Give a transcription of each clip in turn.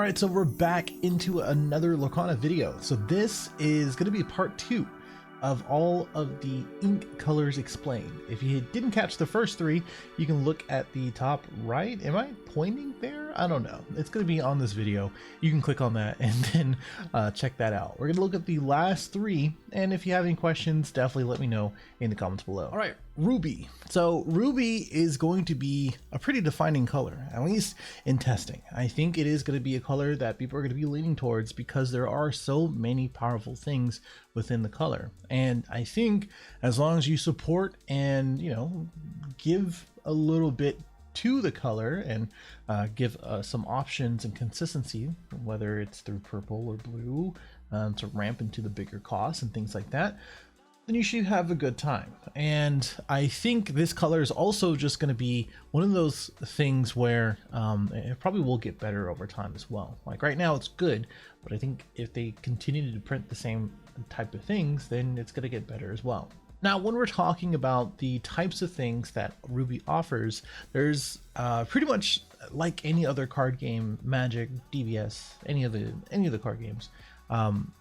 Alright, so we're back into another Lorcana video. So this is going to be part 2 of all of the ink colors explained. If you didn't catch the first 3, you can look at the top right. Am I pointing there? I don't know. It's going to be on this video. You can click on that and then check that out. We're going to look at the last 3, and if you have any questions, definitely let me know in the comments below. Alright, Ruby. So Ruby is going to be a pretty defining color, at least in testing. I think it is going to be a color that people are going to be leaning towards because there are so many powerful things within the color. And I think as long as you support and, you know, give a little bit to the color and give some options and consistency, whether it's through purple or blue, to ramp into the bigger costs and things like that, then you should have a good time. And I think this color is also just going to be one of those things where it probably will get better over time as well. Like right now it's good, but I think if they continue to print the same type of things, then it's going to get better as well. Now, when we're talking about the types of things that Ruby offers, there's pretty much like any other card game, Magic, DVS, any of the card games.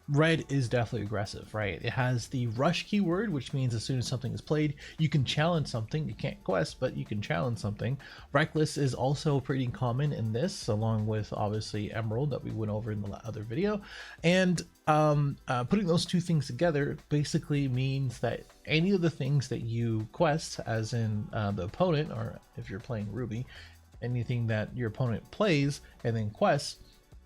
Red is definitely aggressive, right? It has the rush keyword, which means as soon as something is played, you can challenge something. You can't quest, but you can challenge something. Reckless is also pretty common in this, along with obviously Emerald that we went over in the other video. And putting those two things together basically means that any of the things that you quest, as in the opponent, or if you're playing Ruby, anything that your opponent plays and then quests,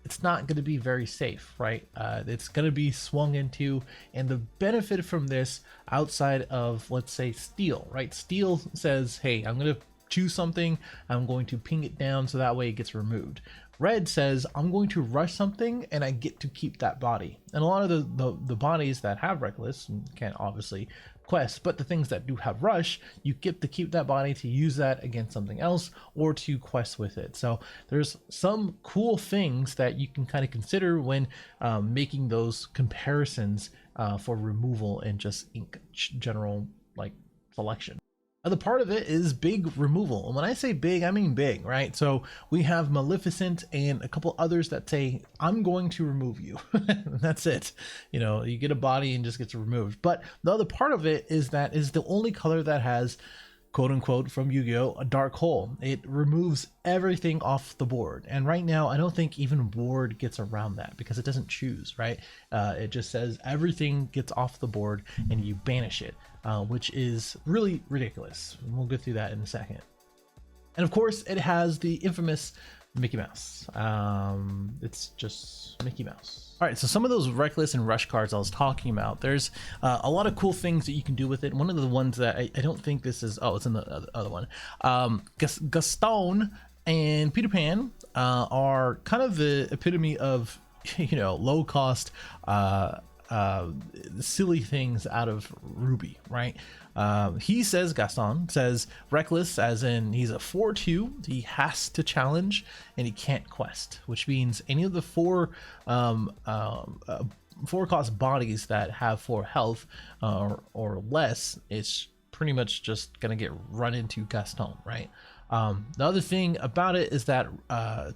it's not going to be very safe, right? It's going to be swung into, and the benefit from this outside of, let's say, Steel, right? Steel says, hey, I'm going to choose something, I'm going to ping it down so that way it gets removed. Red says, I'm going to rush something and I get to keep that body. And a lot of the bodies that have Reckless can't obviously quest, but the things that do have rush, you get to keep that body to use that against something else or to quest with it. So there's some cool things that you can kind of consider when making those comparisons for removal and just ink general like selection. The part of it is big removal, and when I say big, I mean big, right? So we have Maleficent and a couple others that say, I'm going to remove you. That's it. You know, you get a body and just gets removed. But the other part of it is that is the only color that has, quote unquote, from Yu-Gi-Oh, a dark hole. It removes everything off the board, and right now I don't think even Ward gets around that because it doesn't choose, right? It just says everything gets off the board and you banish it, which is really ridiculous. We'll go through that in a second. And of course it has the infamous Mickey Mouse. It's just Mickey Mouse. All right, so some of those Reckless and Rush cards I was talking about, there's a lot of cool things that you can do with it. One of the ones that I don't think this is, oh, it's in the other one. Gaston and Peter Pan are kind of the epitome of, you know, low cost, silly things out of Ruby, right? He says, Gaston says Reckless, as in he's a 4/2, he has to challenge and he can't quest, which means any of the 4 cost bodies that have 4 health or less, it's pretty much just gonna get run into Gaston, right? The other thing about it is that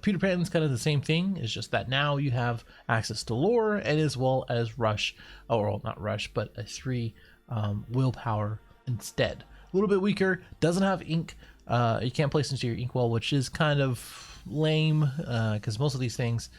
Peter Pan's kind of the same thing. It's just that now you have access to lore and as well as rush, or well, not rush, but a 3 willpower instead. A little bit weaker, doesn't have ink. You can't place into your inkwell, which is kind of lame because most of these things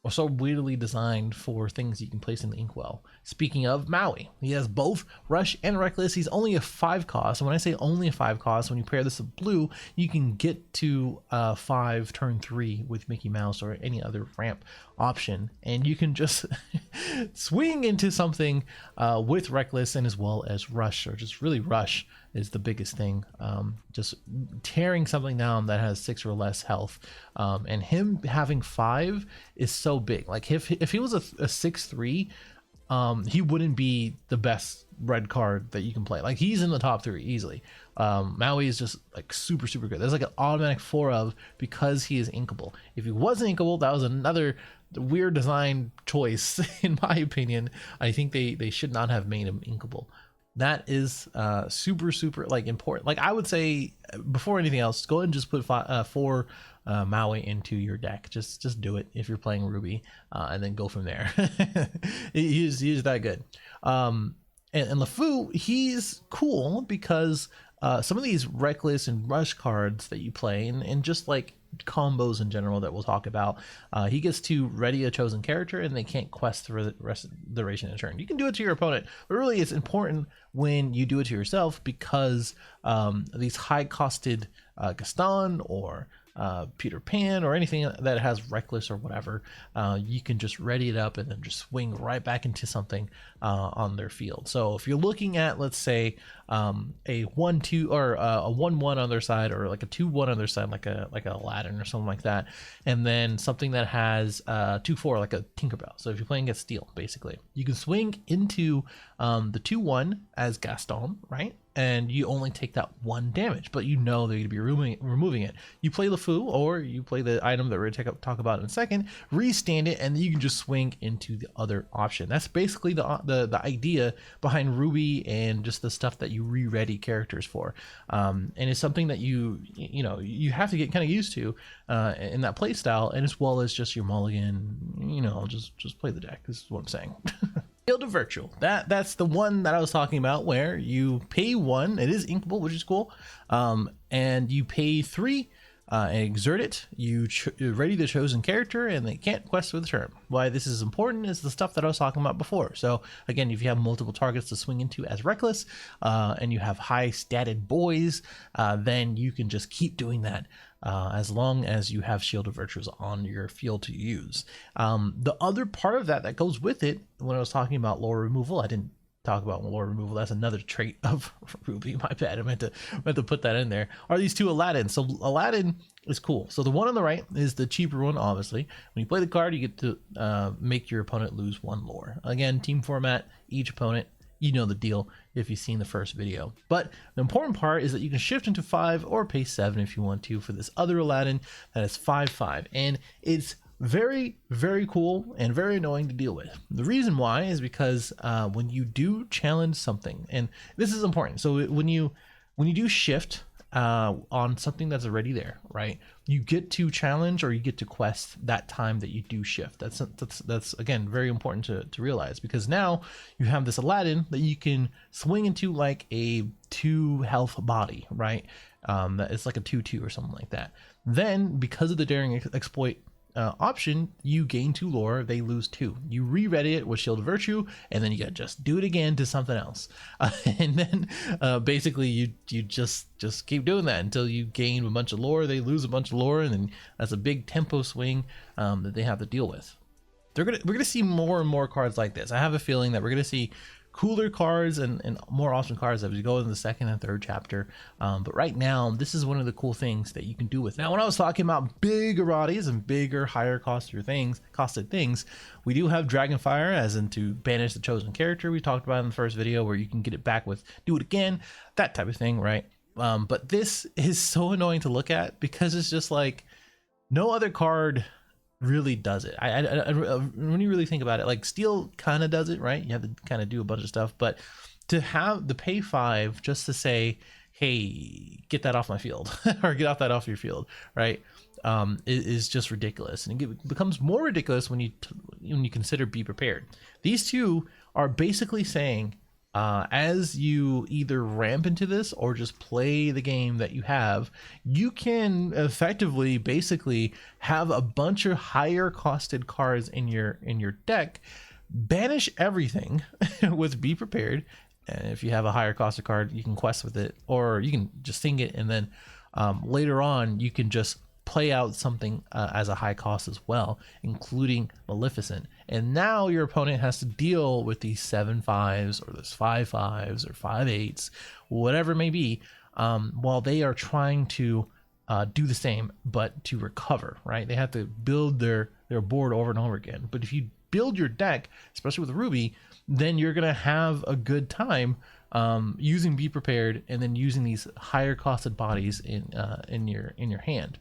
are so weirdly designed for things you can place in the inkwell. Speaking of Maui, he has both Rush and Reckless. He's only a 5 cost, and when I say only a 5 cost, when you pair this with blue, you can get to 5 turn 3 with Mickey Mouse or any other ramp option, and you can just swing into something with Reckless and as well as Rush, or just really Rush is the biggest thing. Just tearing something down that has 6 or less health, and him having 5 is so big. Like if he was a 6/3, he wouldn't be the best red card that you can play. Like he's in the top 3 easily. Maui is just like super good. There's like an automatic 4 of because he is inkable. If he wasn't inkable, that was another weird design choice in my opinion. I think they should not have made him inkable. That is super like important. Like I would say before anything else, go ahead and just put four Maui into your deck. Just do it if you're playing Ruby, and then go from there. he's that good. And LeFou, he's cool because some of these reckless and rush cards that you play, and just like combos in general that we'll talk about, he gets to ready a chosen character and they can't quest for the rest of the duration of the turn. You can do it to your opponent, but really it's important when you do it to yourself, because these high costed Gaston or Peter Pan or anything that has reckless or whatever, you can just ready it up and then just swing right back into something on their field. So if you're looking at, let's say, a 1-2 or a 1-1 on their side, or like a 2-1 on their side, like a Aladdin or something like that, and then something that has 2-4 like a Tinkerbell. So if you're playing against Steel, basically you can swing into the 2-1 as Gaston, right? And you only take that 1 damage, but you know they're going to be removing it. You play LeFou, or you play the item that we're going to talk about in a second, restand it, and then you can just swing into the other option. That's basically the idea behind Ruby and just the stuff that you re-ready characters for. And it's something that you have to get kind of used to in that play style, and as well as just your mulligan, just play the deck. This is what I'm saying. Shield of Virtue, that's the one that I was talking about, where you pay 1, it is inkable, which is cool, and you pay 3 and exert it. You ready the chosen character and they can't quest with the turn. Why this is important is the stuff that I was talking about before. So again, if you have multiple targets to swing into as reckless, and you have high statted boys, then you can just keep doing that as long as you have Shield of Virtues on your field to use. The other part of that goes with it, when I was talking about lore removal, I didn't talk about lore removal, that's another trait of Ruby, my bad, I meant to put that in there, are these 2 Aladdin. So Aladdin is cool. So the one on the right is the cheaper one, obviously. When you play the card, you get to make your opponent lose 1 lore. Again, team format, each opponent, you know the deal if you've seen the first video. But the important part is that you can shift into 5 or pay 7 if you want to for this other Aladdin that is 5/5, and it's very, very cool and very annoying to deal with. The reason why is because when you do challenge something, and this is important, so when you do shift on something that's already there, right, you get to challenge or you get to quest that time that you do shift. That's again very important to realize, because now you have this Aladdin that you can swing into like a 2 health body, right? It's like a 2/2 or something like that. Then because of the daring exploit option, you gain 2 lore, they lose 2. You re-ready it with Shield of Virtue, and then you gotta just do it again to something else, and then basically you just keep doing that until you gain a bunch of lore, they lose a bunch of lore, and then that's a big tempo swing that they have to deal with. We're gonna see more and more cards like this. I have a feeling that we're gonna see cooler cards and more awesome cards as we go in the 2nd and 3rd chapter. But right now, this is one of the cool things that you can do with. Now, when I was talking about bigger bodies and bigger, higher costed things, we do have Dragonfire, as in to banish the chosen character we talked about in the first video, where you can get it back with do it again, that type of thing, right? But this is so annoying to look at, because it's just like no other card really does it. I when you really think about it, like Steel kind of does it, right? You have to kind of do a bunch of stuff, but to have the pay 5 just to say, hey, get that off my field or get off your field, right, is just ridiculous. And it becomes more ridiculous when you consider Be Prepared. These 2 are basically saying, as you either ramp into this or just play the game that you have, you can effectively basically have a bunch of higher costed cards in your deck, banish everything with Be Prepared, and if you have a higher costed card, you can quest with it, or you can just sing it, and then later on you can just play out something as a high cost as well, including Maleficent. And now your opponent has to deal with these 7/5s or these 5/5s or 5/8s, whatever it may be, while they are trying to do the same, but to recover, right? They have to build their board over and over again. But if you build your deck, especially with Ruby, then you're gonna have a good time using Be Prepared, and then using these higher costed bodies in your hand.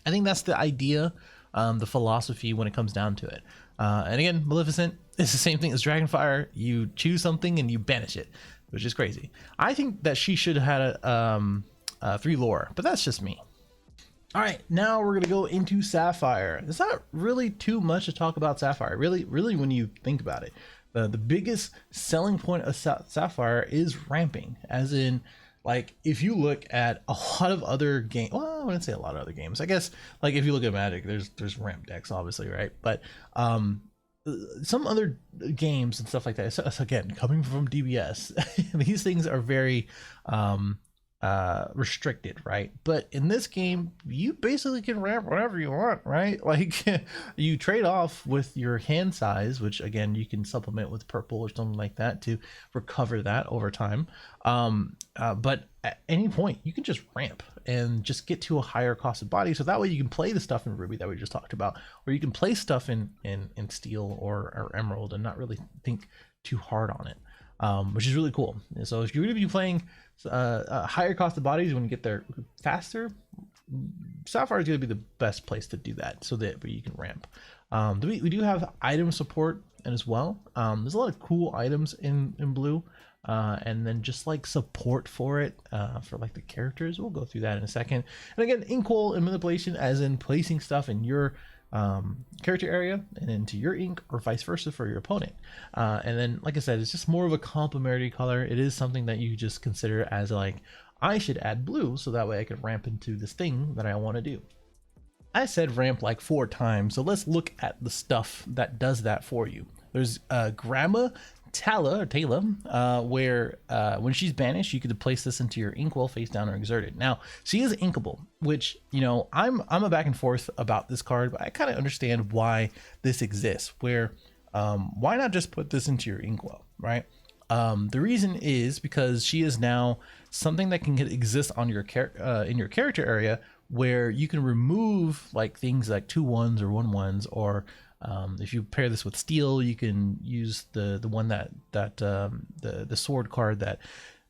I think that's the idea, the philosophy when it comes down to it. And again, Maleficent is the same thing as Dragonfire. You choose something and you banish it. which is crazy. I think that she should have had 3 lore, but that's just me. All right, now we're gonna go into Sapphire. There's not really too much to talk about Sapphire. Really, when you think about it, the biggest selling point of Sapphire is ramping. As in, like, if you look at a lot of other games, well, I wouldn't say a lot of other games. I guess, like, if you look at Magic, there's ramp decks, obviously, right? But some other games and stuff like that. So again, coming from DBS, these things are very restricted, right? But in this game, you basically can ramp whatever you want, right? Like, you trade off with your hand size, which again you can supplement with purple or something like that to recover that over time. But at any point you can just ramp and just get to a higher cost of body, so that way you can play the stuff in Ruby that we just talked about, or you can play stuff in Steel or Emerald and not really think too hard on it, which is really cool. So if you're going to be playing higher cost of bodies, when you get there faster, Sapphire is going to be the best place to do that, so that you can ramp. We do have item support as well. There's a lot of cool items in blue, and then just like support for it, for like the characters. We'll go through that in a second. And again, inkwell and manipulation, as in placing stuff in your character area and into your ink, or vice versa for your opponent. And then, like I said, it's just more of a complementary color. It is something that you just consider as like, I should add blue so that way I can ramp into this thing that I want to do. I said ramp like 4 times, so let's look at the stuff that does that for you. There's Grandma Tala, where when she's banished, you could place this into your inkwell face down or exerted. Now, she is inkable, which, you know, I'm a back and forth about this card, but I kind of understand why this exists. Where why not just put this into your inkwell, right? The reason is because she is now something that can exist on your in your character area, where you can remove like things like 2/1s or 1/1s, or if you pair this with Steel, you can use the one that the sword card that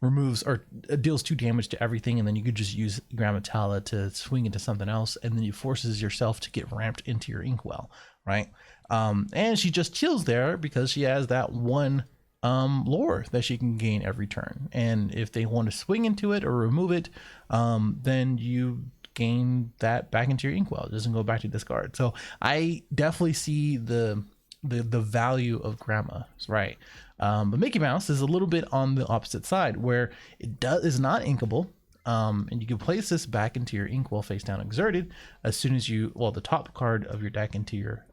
removes or deals 2 damage to everything, and then you could just use Grandma Tala to swing into something else, and then you forces yourself to get ramped into your inkwell, right? And she just chills there because she has that one lore that she can gain every turn, and if they want to swing into it or remove it, then you gain that back into your inkwell. It doesn't go back to discard. So I definitely see the value of Grandma, right? But Mickey Mouse is a little bit on the opposite side, where it is not inkable, and you can place this back into your inkwell face down exerted as soon as you, well, the top card of your deck into your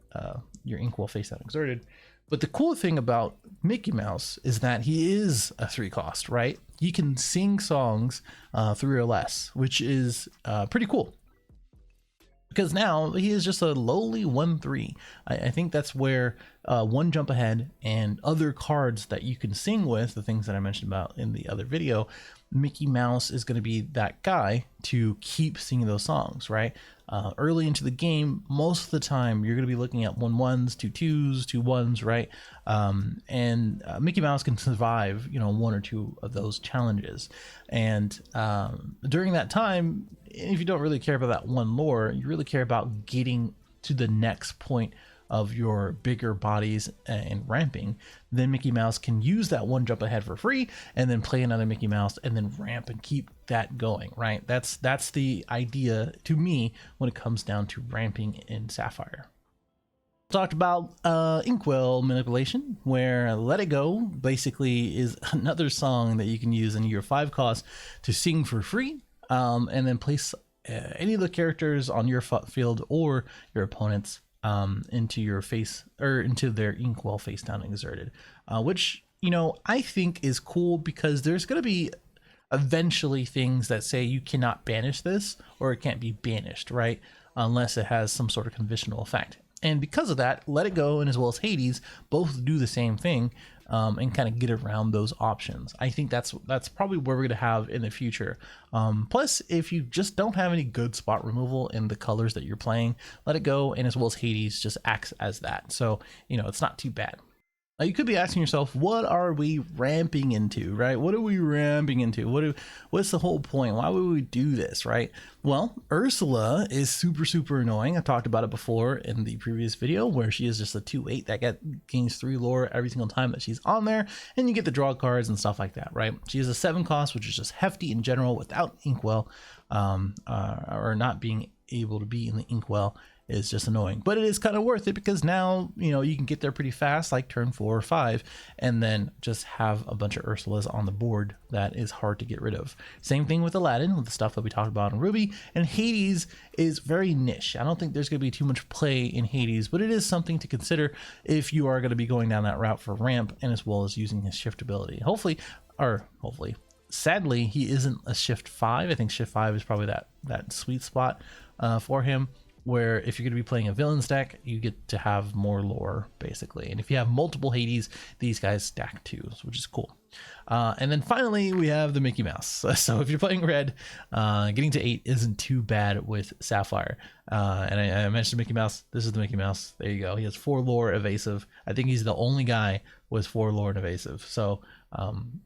inkwell face down exerted. But the cool thing about Mickey Mouse is that he is a 3 cost, right? He can sing songs 3 or less, which is pretty cool. Because now he is just a lowly 1/3. I think that's where 1 jump ahead and other cards that you can sing with, the things that I mentioned about in the other video, Mickey Mouse is going to be that guy to keep singing those songs, right? Early into the game, most of the time you're going to be looking at 1/1s, 2/2s, 2/1s, right? And Mickey Mouse can survive, you know, 1 or 2 of those challenges. And during that time, if you don't really care about that one lore, you really care about getting to the next point of your bigger bodies and ramping, then Mickey Mouse can use that 1 jump ahead for free, and then play another Mickey Mouse and then ramp and keep that going, right? That's the idea to me when it comes down to ramping in Sapphire. Talked about inkwell manipulation, where Let It Go basically is another song that you can use in your 5 cost to sing for free, and then place any of the characters on your field or your opponent's into your face, or into their inkwell face down exerted, which, you know, I think is cool, because there's going to be eventually things that say you cannot banish this, or it can't be banished, right? Unless it has some sort of conditional effect. And because of that, Let It Go and as well as Hades both do the same thing, and kind of get around those options. I think that's probably where we're going to have in the future. Plus, if you just don't have any good spot removal in the colors that you're playing, Let It Go and as well as Hades just acts as that. So, you know, it's not too bad. Now you could be asking yourself, what are we ramping into, right? What are we ramping into? What's the whole point? Why would we do this, right? Well, Ursula is super annoying. I talked about it before in the previous video, where she is just a 2/8 that gains 3 lore every single time that she's on there, and you get the draw cards and stuff like that, right? She is a 7 cost, which is just hefty in general without Inkwell, or not being able to be in the Inkwell is just annoying, but it is kind of worth it because now, you know, you can get there pretty fast, like turn 4 or 5, and then just have a bunch of Ursulas on the board that is hard to get rid of. Same thing with Aladdin, with the stuff that we talked about in Ruby, and Hades is very niche. I don't think there's going to be too much play in Hades, but it is something to consider if you are going to be going down that route for ramp, and as well as using his shift ability. Hopefully, sadly, he isn't a shift 5. I think shift 5 is probably that sweet spot for him, where if you're going to be playing a villains deck, you get to have more lore, basically. And if you have multiple Hades, these guys stack too, which is cool. And then finally, we have the Mickey Mouse. So if you're playing red, getting to 8 isn't too bad with Sapphire. And I mentioned Mickey Mouse. This is the Mickey Mouse. There you go. He has 4 lore, evasive. I think he's the only guy with 4 lore and evasive. So,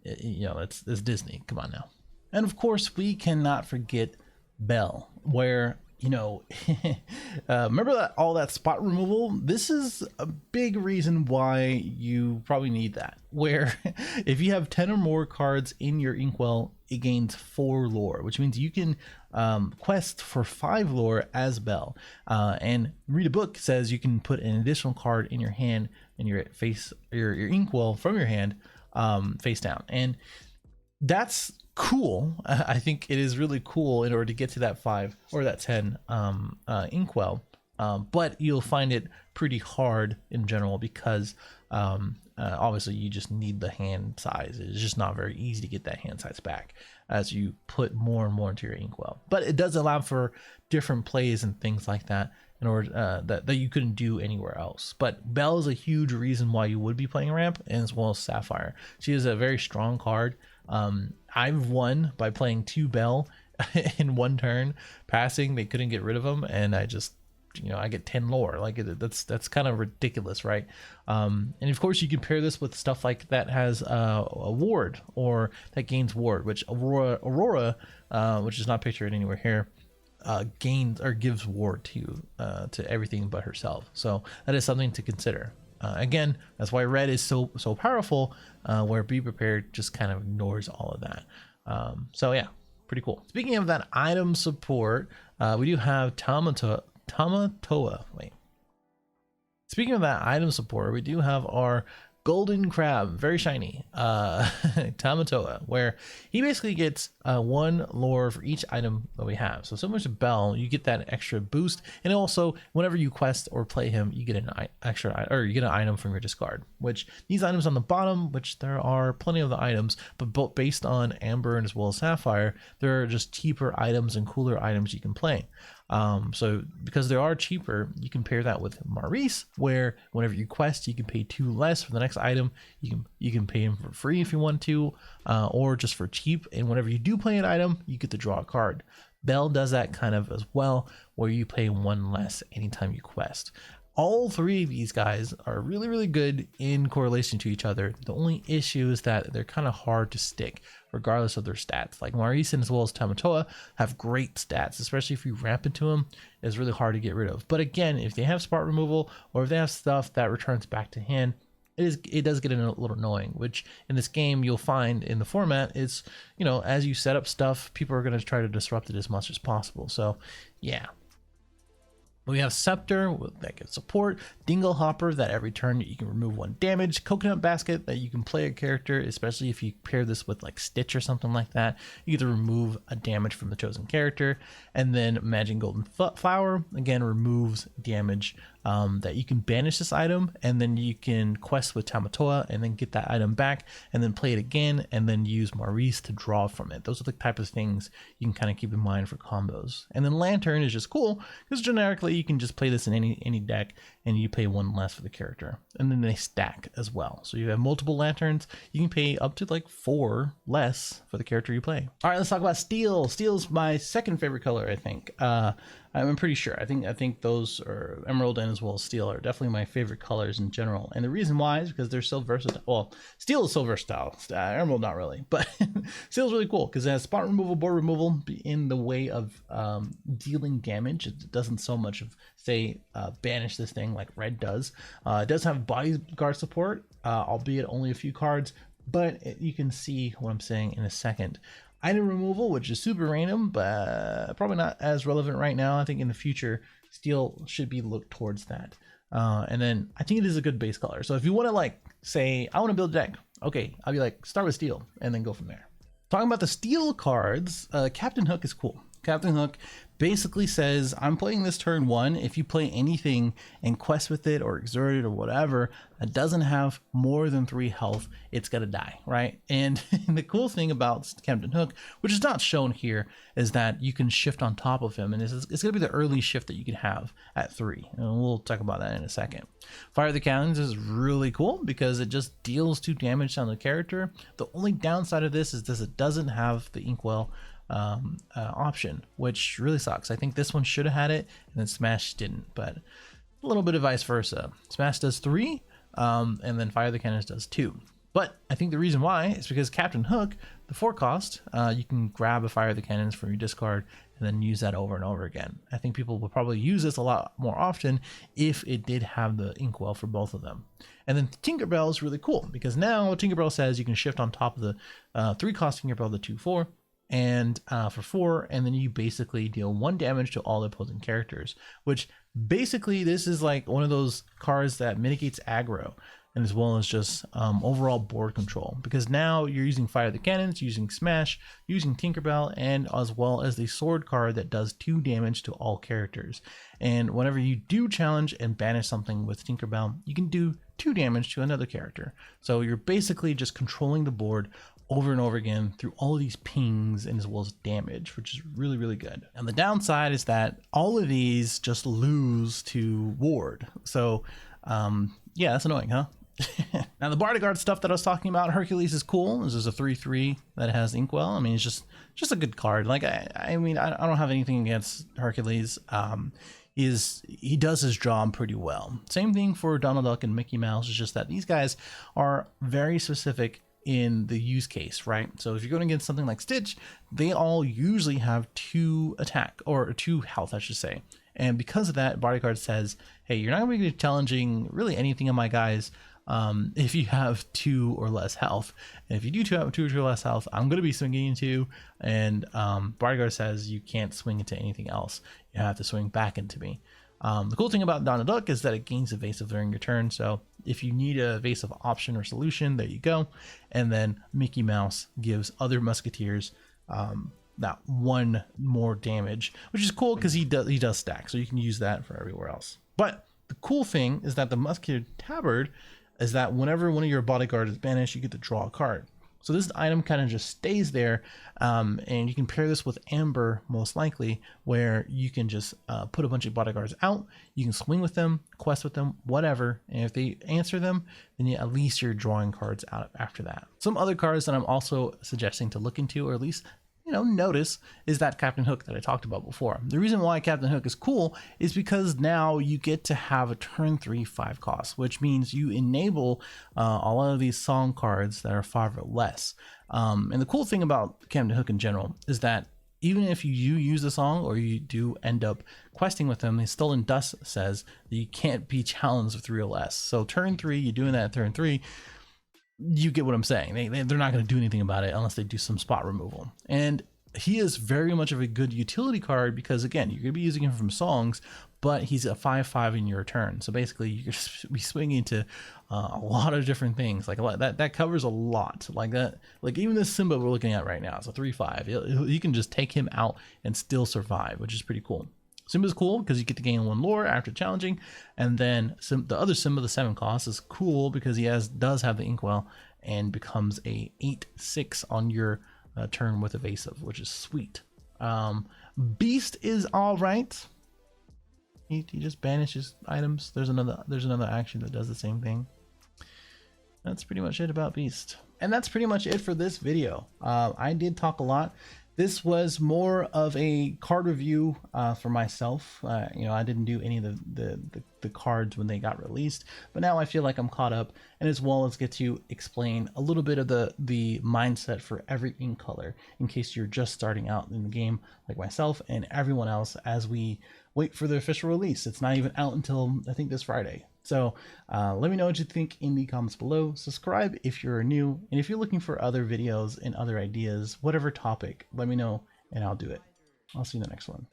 you know, it's Disney. Come on now. And of course, we cannot forget Belle, where, you know, remember that all that spot removal? This is a big reason why you probably need that, where if you have 10 or more cards in your Inkwell, it gains 4 lore, which means you can quest for 5 lore as Belle. And Read a Book says you can put an additional card in your hand and your Inkwell from your hand face down. And that's cool. I think it is really cool in order to get to that 5 or that 10 Inkwell, but you'll find it pretty hard in general because obviously you just need the hand size. It's just not very easy to get that hand size back as you put more and more into your Inkwell, but it does allow for different plays and things like that in order that you couldn't do anywhere else. But Belle is a huge reason why you would be playing ramp, and as well as Sapphire. She is a very strong card. I've won by playing 2 Belle in 1 turn, passing. They couldn't get rid of them, and I just, you know, I get 10 lore. Like, that's kind of ridiculous, right? And of course you can pair this with stuff like that has a ward, or that gains ward, which Aurora, which is not pictured anywhere here, gains or gives ward to everything but herself. So that is something to consider. Again, that's why red is so powerful, where Be Prepared just kind of ignores all of that. So yeah, pretty cool. Speaking of that item support, we do have Tamatoa. Wait. Speaking of that item support, we do have our golden crab, very shiny, Tamatoa, where he basically gets 1 lore for each item that we have. So similar to Belle, you get that extra boost, and also whenever you quest or play him, you get an extra, or you get an item from your discard. Which these items on the bottom, which there are plenty of the items, but both based on Amber and as well as Sapphire, there are just cheaper items and cooler items you can play. So because they are cheaper, you can pair that with Maurice, where whenever you quest, you can pay 2 less for the next item. You can pay him for free if you want to, or just for cheap. And whenever you do play an item, you get to draw a card. Belle does that kind of as well, where you pay 1 less anytime you quest. All 3 of these guys are really good in correlation to each other. The only issue is that they're kind of hard to stick regardless of their stats. Like Maurice and as well as Tamatoa have great stats, especially if you ramp into them. It's really hard to get rid of. But again, if they have spot removal, or if they have stuff that returns back to hand, it does get a little annoying, which in this game you'll find in the format is, you know, as you set up stuff, people are going to try to disrupt it as much as possible. So yeah. We have Scepter that gives support, Dingle Hopper that every turn you can remove 1 damage, Coconut Basket that you can play a character, especially if you pair this with like Stitch or something like that, you get to remove a damage from the chosen character. And then Magic Golden Flower again removes damage that you can banish this item, and then you can quest with Tamatoa and then get that item back and then play it again and then use Maurice to draw from it. Those are the type of things you can kind of keep in mind for combos. And then Lantern is just cool because generically you can just play this in any deck and you pay 1 less for the character. And then they stack as well. So you have multiple lanterns, you can pay up to like 4 less for the character you play. All right, let's talk about steel. Steel's my second favorite color, I think. I'm pretty sure. I think those are emerald and as well as steel are definitely my favorite colors in general. And the reason why is because they're so versatile. Well, steel is so versatile. Emerald not really, but steel is really cool because it has spot removal, board removal in the way of dealing damage. It doesn't so much of say banish this thing like red does. It does have bodyguard support, albeit only a few cards, but you can see what I'm saying in a second. Item removal, which is super random, but probably not as relevant right now. I think in the future, steel should be looked towards that. And then I think it is a good base color. So if you want to like say, I want to build a deck, okay, I'll be like, start with steel and then go from there. Talking about the steel cards, Captain Hook is cool. Captain Hook basically says, I'm playing this turn 1. If you play anything and quest with it or exert it or whatever that doesn't have more than 3 health, it's gonna die, right? And the cool thing about Captain Hook, which is not shown here, is that you can shift on top of him, and it's gonna be the early shift that you can have at 3. And we'll talk about that in a second. Fire the Cannons is really cool because it just deals 2 damage on the character. The only downside of this is it doesn't have the Inkwell option, which really sucks. I think this one should have had it and then Smash didn't, but a little bit of vice versa. Smash does 3 and then Fire the Cannons does 2. But I think the reason why is because Captain Hook, the 4 cost, you can grab a Fire the Cannons from your discard and then use that over and over again. I think people will probably use this a lot more often if it did have the Inkwell for both of them. And then Tinkerbell is really cool because now Tinkerbell says you can shift on top of the 3 cost Tinkerbell, the 2/4, and for 4, and then you basically deal 1 damage to all the opposing characters, which basically this is like one of those cards that mitigates aggro and as well as just overall board control, because now you're using Fire the Cannons, using Smash, using Tinkerbell, and as well as the sword card that does 2 damage to all characters. And whenever you do challenge and banish something with Tinkerbell, you can do 2 damage to another character. So you're basically just controlling the board over and over again through all of these pings and as well as damage, which is really, really good. And the downside is that all of these just lose to ward. So yeah, that's annoying, huh? Now the bodyguard stuff that I was talking about, Hercules is cool. This is a 3/3 that has Inkwell. I mean, it's just a good card. Like I mean, I don't have anything against Hercules. He does his job pretty well. Same thing for Donald Duck and Mickey Mouse. It's just that these guys are very specific in the use case, right? So if you're going against something like Stitch, they all usually have 2 attack or 2 health, I should say. And because of that, bodyguard says, hey, you're not going to be challenging really anything of my guys if you have 2 or less health. And if you do have 2 or less health, I'm going to be swinging into, and bodyguard says you can't swing into anything else. You have to swing back into me. The cool thing about Donald Duck is that it gains evasive during your turn. So if you need a evasive option or solution, there you go. And then Mickey Mouse gives other Musketeers that 1 more damage, which is cool because he does stack. So you can use that for everywhere else. But the cool thing is that the Musketeer Tabard is that whenever one of your bodyguards is banished, you get to draw a card. So this item kind of just stays there, and you can pair this with Amber most likely, where you can just put a bunch of bodyguards out, you can swing with them, quest with them, whatever, and if they answer them, then at least you're drawing cards out after that. Some other cards that I'm also suggesting to look into, or at least notice, is that Captain Hook that I talked about before. The reason why Captain Hook is cool is because now you get to have a turn 3 5 cost, which means you enable a lot of these song cards that are 5 or less. And the cool thing about Captain Hook in general is that even if you use the song or you do end up questing with them, Still in Dust says that you can't be challenged with 3 or less. So turn 3, you're doing that at turn 3, you get what I'm saying. They're not going to do anything about it unless they do some spot removal. And he is very much of a good utility card because, again, you're going to be using him from songs, but he's a 5/5 in your turn. So basically, you're going to be swinging to a lot of different things. Like that covers a lot. Like that. Like even this Simba we're looking at right now, it's a 3/5. You can just take him out and still survive, which is pretty cool. Simba's cool because you get to gain 1 lore after challenging, and then the other Simba, the 7 cost, is cool because he does have the Inkwell and becomes a 8/6 on your turn with evasive, which is sweet. Beast is all right. He just banishes items. There's another action that does the same thing. That's pretty much it about Beast. And that's pretty much it for this video. I did talk a lot. This was more of a card review for myself. You know, I didn't do any of the cards when they got released, but now I feel like I'm caught up, and as well as get to explain a little bit of the mindset for every ink color in case you're just starting out in the game like myself and everyone else as we wait for the official release. It's not even out until I think this Friday. So let me know what you think in the comments below. Subscribe if you're new, and if you're looking for other videos and other ideas, whatever topic, let me know and I'll do it. I'll see you in the next one.